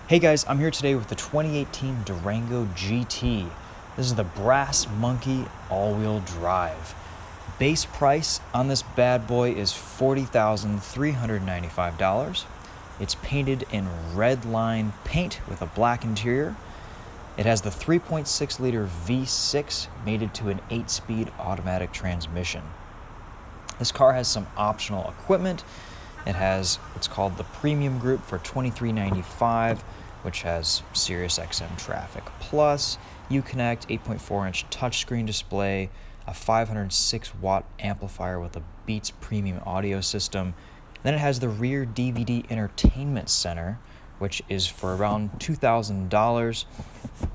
Hey guys, I'm here today with the 2018 Durango GT. This is the Brass Monkey all-wheel drive. Base price on this bad boy is $40,395. It's painted in red line paint with a black interior. It has the 3.6 liter V6 mated to an 8-speed automatic transmission. This car has some optional equipment. It has what's called the Premium Group for $23.95, which has Sirius XM Traffic Plus, Uconnect 8.4-inch touchscreen display, a 506 watt amplifier with a Beats premium audio system. Then it has the rear DVD entertainment center, which is for around $2,000,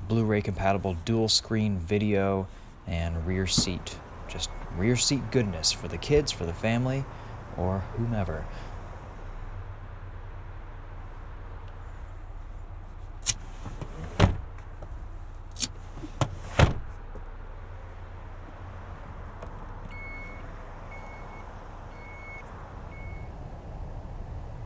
Blu-ray compatible dual screen video, and rear seat. Just rear seat goodness for the kids, for the family, or whomever.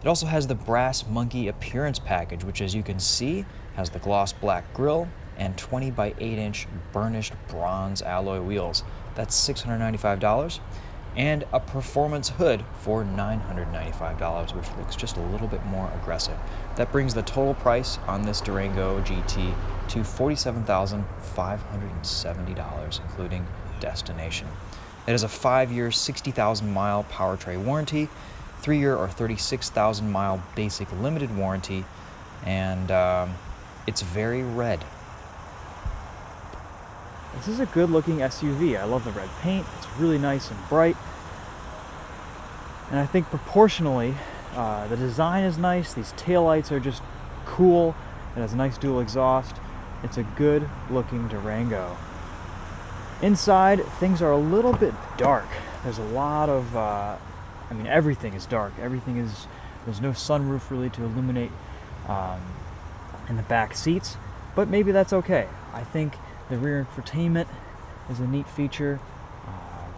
It also has the Brass Monkey Appearance Package, which, as you can see, has the gloss black grille and 20 by 8-inch burnished bronze alloy wheels. That's $695. And a performance hood for $995, which looks just a little bit more aggressive. That brings the total price on this Durango GT to $47,570, including destination. It has a 5-year, 60,000-mile powertrain warranty, 3-year or 36,000-mile basic limited warranty, and it's very red. This is a good-looking SUV. I love the red paint. It's really nice and bright. And I think proportionally, the design is nice. These taillights are just cool. It has a nice dual exhaust. It's a good-looking Durango. Inside, things are a little bit dark. There's a lot of, everything is dark. There's no sunroof really to illuminate in the back seats, but maybe that's okay. I think the rear infotainment is a neat feature,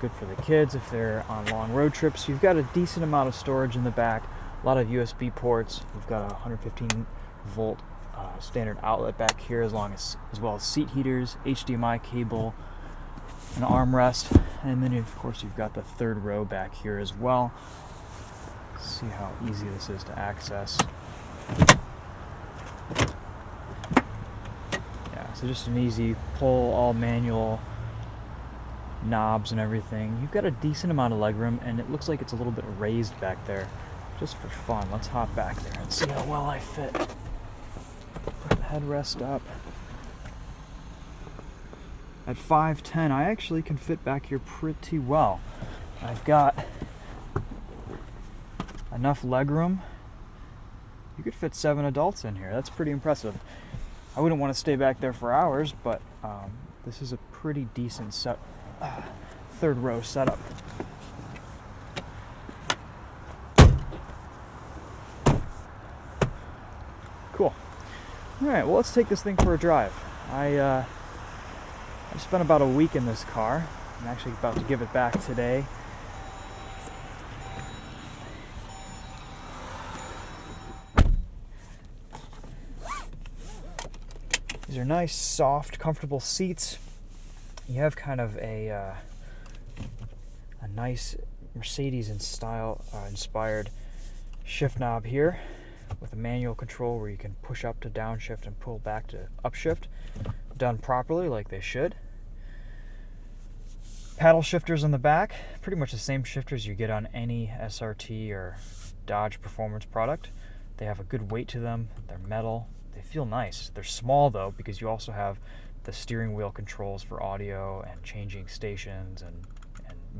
good for the kids if they're on long road trips. You've got a decent amount of storage in the back, a lot of USB ports. We've got a 115 volt standard outlet back here, as well as seat heaters, HDMI cable, an armrest, and then of course you've got the third row back here as well. Let's see how easy this is to access. So just an easy pull, all manual knobs and everything. You've got a decent amount of legroom, and it looks like it's a little bit raised back there. Just for fun, let's hop back there and see how well I fit. Put the headrest up. At 5'10", I actually can fit back here pretty well. I've got enough legroom. You could fit 7 adults in here. That's pretty impressive. I wouldn't want to stay back there for hours, but this is a pretty decent third row setup. Cool. All right, well, let's take this thing for a drive. I spent about a week in this car. I'm actually about to give it back today. These are nice, soft, comfortable seats. You have kind of a nice Mercedes inspired shift knob here with a manual control where you can push up to downshift and pull back to upshift, done properly like they should. Paddle shifters on the back, pretty much the same shifters you get on any SRT or Dodge Performance product. They have a good weight to them. They're metal. They feel nice. They're small though, because you also have the steering wheel controls for audio and changing stations and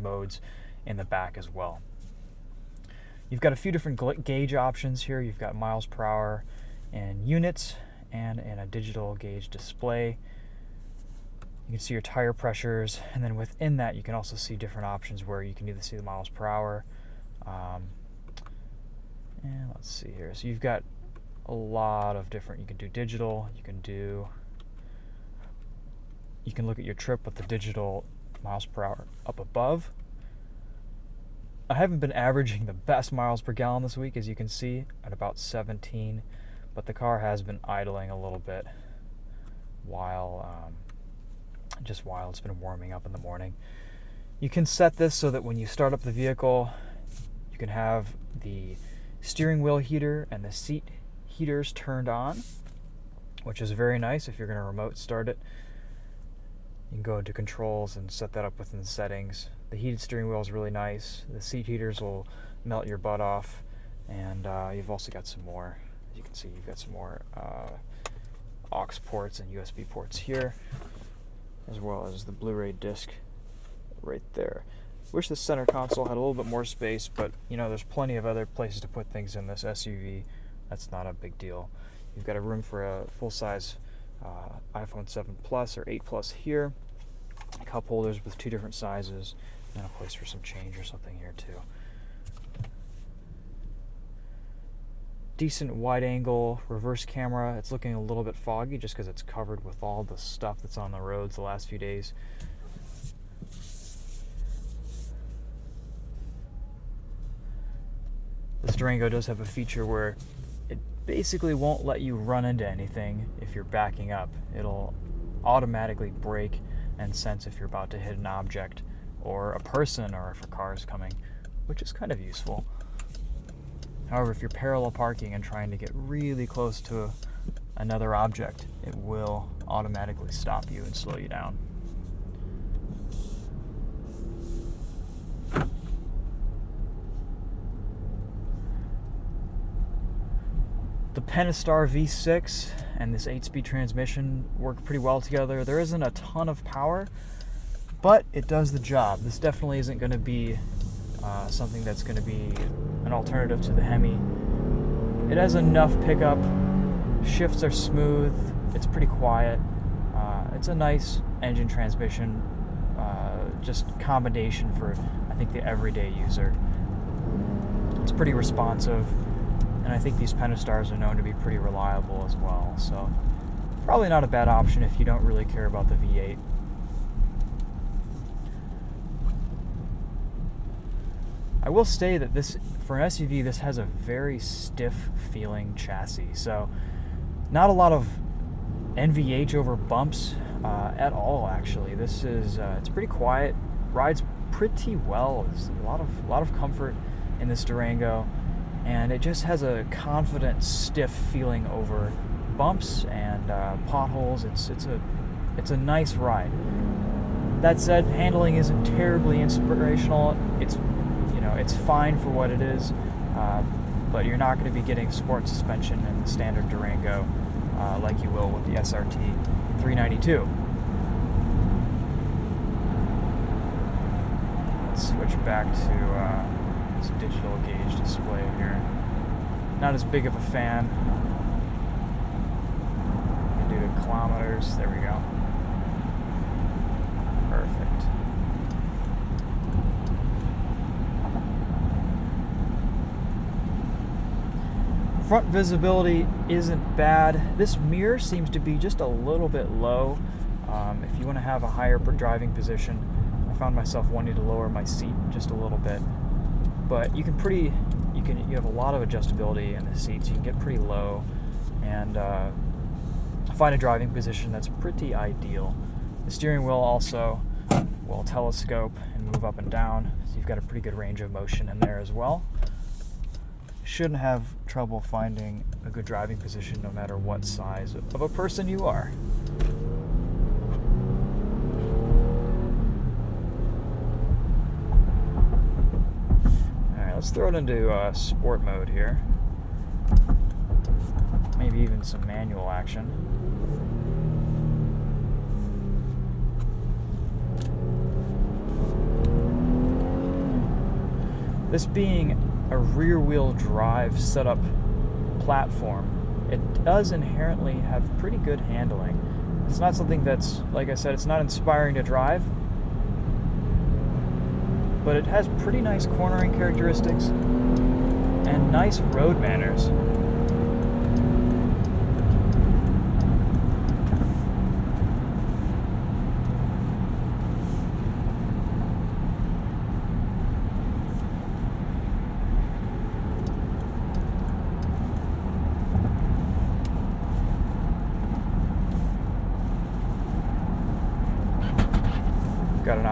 modes in the back as well. You've got a few different gauge options here. You've got miles per hour in units and in a digital gauge display. You can see your tire pressures, and then within that you can also see different options where you can either see the miles per hour. And let's see here. So you've got a lot of different, you can do digital, you can look at your trip with the digital miles per hour up above. I haven't been averaging the best miles per gallon this week, as you can see, at about 17 but the car has been idling a little bit while it's been warming up in the morning. You can set this so that when you start up the vehicle, you can have the steering wheel heater and the seat heaters turned on, which is very nice if you're going to remote start it. You can go into controls and set that up within the settings. The heated steering wheel is really nice. The seat heaters will melt your butt off, and you've also got some more. As you can see, you've got some more aux ports and USB ports here, as well as the Blu-ray disc right there. Wish the center console had a little bit more space, but there's plenty of other places to put things in this SUV. That's not a big deal. You've got a room for a full-size iPhone 7 Plus or 8 Plus here, cup holders with 2 different sizes, and a place for some change or something here too. Decent wide-angle reverse camera. It's looking a little bit foggy just because it's covered with all the stuff that's on the roads the last few days. This Durango does have a feature where it basically won't let you run into anything if you're backing up. It'll automatically brake and sense if you're about to hit an object or a person or if a car is coming, which is kind of useful. However, if you're parallel parking and trying to get really close to another object, it will automatically stop you and slow you down. The Pentastar V6 and this 8-speed transmission work pretty well together. There isn't a ton of power, but it does the job. This definitely isn't going to be something that's going to be an alternative to the Hemi. It has enough pickup. Shifts are smooth. It's pretty quiet. It's a nice engine transmission, just combination for, I think, the everyday user. It's pretty responsive. And I think these Pentastars are known to be pretty reliable as well, so probably not a bad option if you don't really care about the V8. I will say that this, for an SUV, this has a very stiff feeling chassis, so not a lot of NVH over bumps at all, actually. This is, it's pretty quiet, rides pretty well. There's a lot of comfort in this Durango. And it just has a confident, stiff feeling over bumps and potholes. It's a nice ride. That said, handling isn't terribly inspirational. It's fine for what it is, but you're not going to be getting sport suspension in the standard Durango like you will with the SRT 392. Let's switch back to this digital gauge display here. Not as big of a fan. Due to kilometers, there we go. Perfect. Front visibility isn't bad. This mirror seems to be just a little bit low. If you want to have a higher driving position, I found myself wanting to lower my seat just a little bit. But you have a lot of adjustability in the seats. You can get pretty low and find a driving position that's pretty ideal. The steering wheel also will telescope and move up and down, so you've got a pretty good range of motion in there as well. Shouldn't have trouble finding a good driving position no matter what size of a person you are. Let's throw it into sport mode here. Maybe even some manual action. This being a rear-wheel drive setup platform, it does inherently have pretty good handling. It's not something that's, like I said, it's not inspiring to drive, but it has pretty nice cornering characteristics and nice road manners.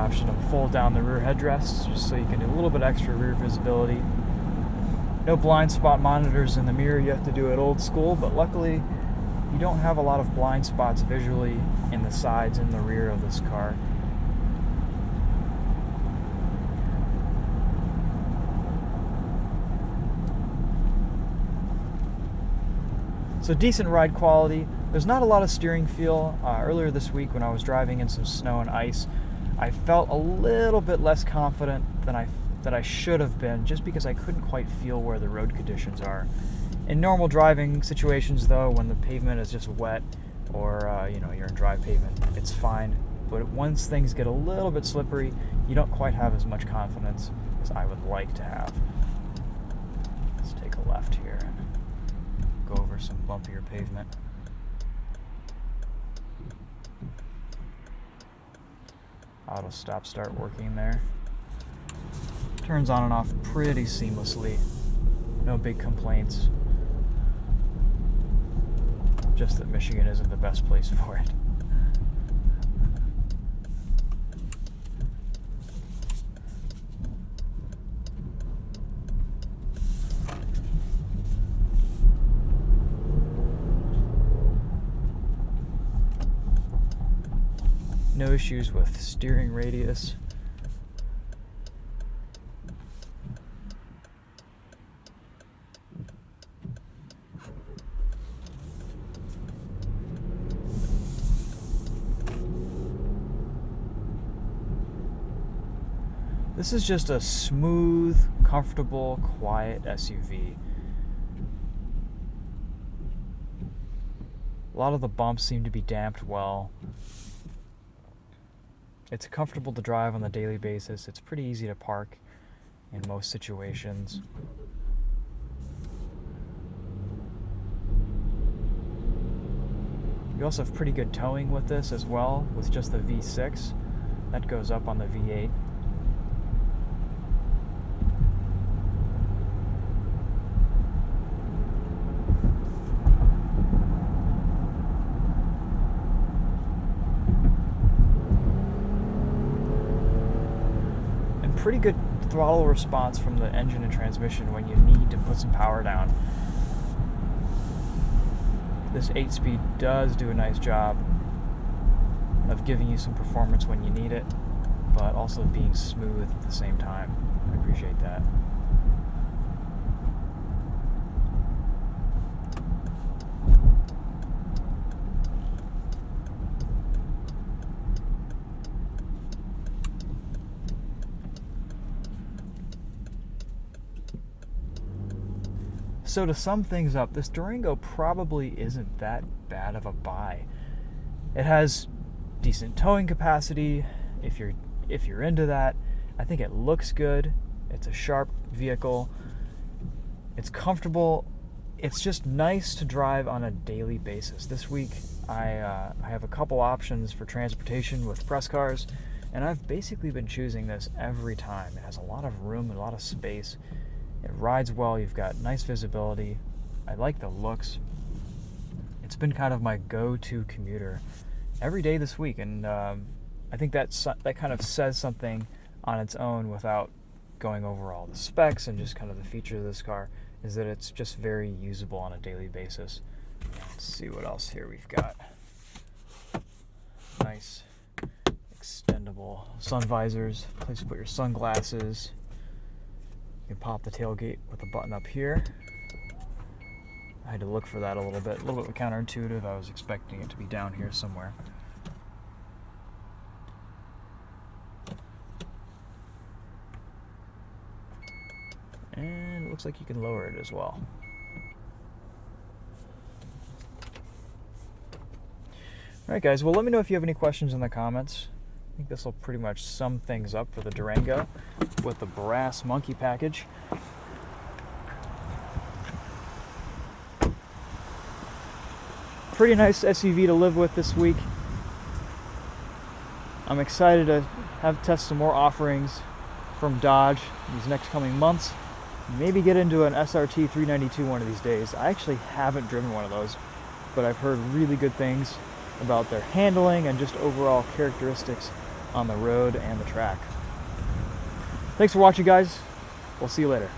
option to fold down the rear headrests just so you can do a little bit extra rear visibility. No blind spot monitors in the mirror, you have to do it old school, but luckily you don't have a lot of blind spots visually in the sides and the rear of this car. So decent ride quality. There's not a lot of steering feel. Earlier this week when I was driving in some snow and ice, I felt a little bit less confident than I should have been, just because I couldn't quite feel where the road conditions are. In normal driving situations though, when the pavement is just wet or you're in dry pavement, it's fine. But once things get a little bit slippery, you don't quite have as much confidence as I would like to have. Let's take a left here and go over some bumpier pavement. Auto stop start working there. Turns on and off pretty seamlessly. No big complaints. Just that Michigan isn't the best place for it. No issues with steering radius. This is just a smooth, comfortable, quiet SUV. A lot of the bumps seem to be damped well. It's comfortable to drive on a daily basis. It's pretty easy to park in most situations. You also have pretty good towing with this as well, with just the V6. That goes up on the V8. Pretty good throttle response from the engine and transmission when you need to put some power down. This 8-speed does do a nice job of giving you some performance when you need it, but also being smooth at the same time. I appreciate that. So to sum things up, this Durango probably isn't that bad of a buy. It has decent towing capacity if you're into that. I think it looks good. It's a sharp vehicle. It's comfortable. It's just nice to drive on a daily basis. This week I have a couple options for transportation with press cars, and I've basically been choosing this every time. It has a lot of room and a lot of space. It rides well, you've got nice visibility. I like the looks. It's been kind of my go-to commuter every day this week, and I think that kind of says something on its own without going over all the specs and just kind of the features of this car, is that it's just very usable on a daily basis. Let's see what else here we've got. Nice extendable sun visors, place to put your sunglasses. You can pop the tailgate with a button up here. I had to look for that a little bit counterintuitive. I was expecting it to be down here somewhere. And it looks like you can lower it as well. Alright guys, well let me know if you have any questions in the comments. I think this will pretty much sum things up for the Durango with the brass monkey package. Pretty nice SUV to live with this week. I'm excited to test some more offerings from Dodge these next coming months. Maybe get into an SRT 392 one of these days. I actually haven't driven one of those, but I've heard really good things about their handling and just overall characteristics on the road and the track. Thanks for watching, guys. We'll see you later.